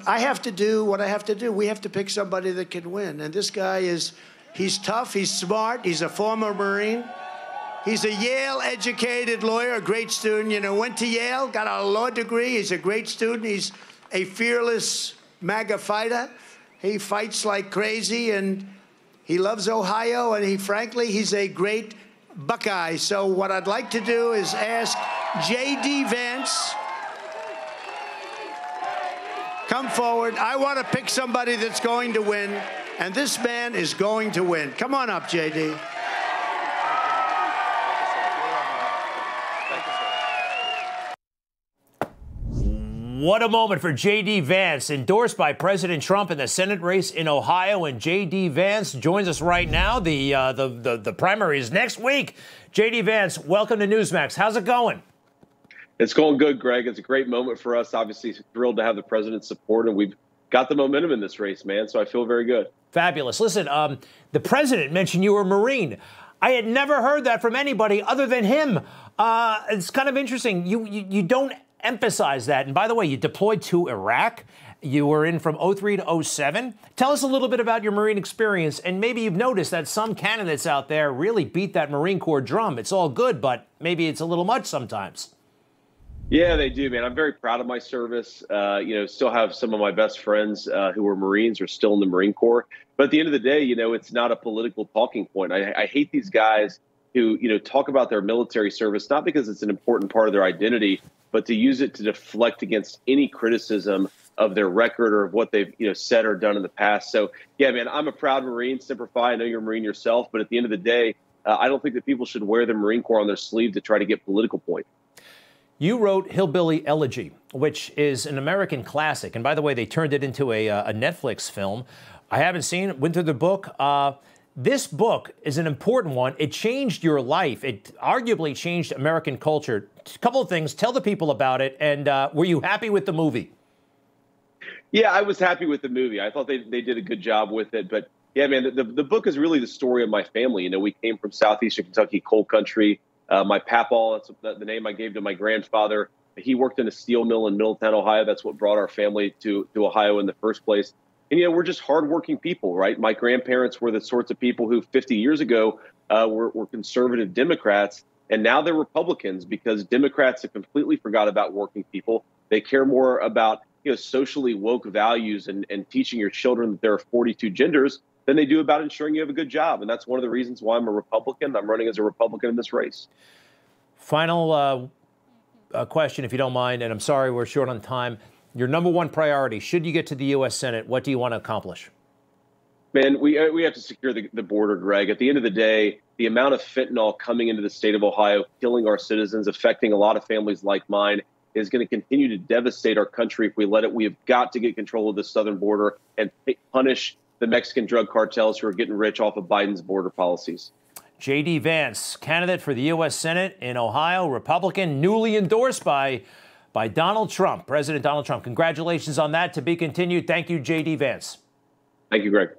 I have to do what I have to do. We have to pick somebody that can win. And this guy he's tough, he's smart, he's a former Marine. He's a Yale-educated lawyer, a great student. Went to Yale, got a law degree. He's a great student. He's a fearless MAGA fighter. He fights like crazy, and he loves Ohio, and frankly, he's a great Buckeye. So what I'd like to do is ask JD Vance, come forward. I want to pick somebody that's going to win, and this man is going to win. Come on up, JD. What a moment for J.D. Vance, endorsed by President Trump in the Senate race in Ohio. And J.D. Vance joins us right now. The primary is next week. J.D. Vance, welcome to Newsmax. How's it going? It's going good, Greg. It's a great moment for us. Obviously, thrilled to have the president's support, and we've got the momentum in this race, man. So I feel very good. Fabulous. Listen, the president mentioned you were a Marine. I had never heard that from anybody other than him. It's kind of interesting. You don't emphasize that. And by the way, you deployed to Iraq. You were in from 03 to 07. Tell us a little bit about your Marine experience. And maybe you've noticed that some candidates out there really beat that Marine Corps drum. It's all good, but maybe it's a little much sometimes. Yeah, they do, man. I'm very proud of my service. Still have some of my best friends who were Marines are still in the Marine Corps. But at the end of the day, it's not a political talking point. I hate these guys who, talk about their military service, not because it's an important part of their identity, but to use it to deflect against any criticism of their record or of what they've said or done in the past. So, yeah, man, I'm a proud Marine. Semper Fi. I know you're a Marine yourself, but at the end of the day, I don't think that people should wear the Marine Corps on their sleeve to try to get political points. You wrote Hillbilly Elegy, which is an American classic. And by the way, they turned it into a Netflix film. I haven't seen it. Went through the book. This book is an important one. It changed your life. It arguably changed American culture. A couple of things. Tell the people about it. And were you happy with the movie? Yeah, I was happy with the movie. I thought they did a good job with it. But, yeah, man, the book is really the story of my family. We came from southeastern Kentucky, coal country. My papaw, that's the name I gave to my grandfather. He worked in a steel mill in Middletown, Ohio. That's what brought our family to Ohio in the first place. And, we're just hardworking people, right? My grandparents were the sorts of people who 50 years ago were conservative Democrats, and now they're Republicans because Democrats have completely forgot about working people. They care more about, socially woke values and teaching your children that there are 42 genders than they do about ensuring you have a good job. And that's one of the reasons why I'm a Republican. I'm running as a Republican in this race. Final question, if you don't mind, and I'm sorry we're short on time. Your number one priority, should you get to the U.S. Senate, what do you want to accomplish? Man, we have to secure the border, Greg. At the end of the day, the amount of fentanyl coming into the state of Ohio, killing our citizens, affecting a lot of families like mine, is going to continue to devastate our country if we let it. We have got to get control of the southern border and punish the Mexican drug cartels who are getting rich off of Biden's border policies. J.D. Vance, candidate for the U.S. Senate in Ohio, Republican, newly endorsed by Donald Trump, President Donald Trump. Congratulations on that. To be continued. Thank you, J.D. Vance. Thank you, Greg.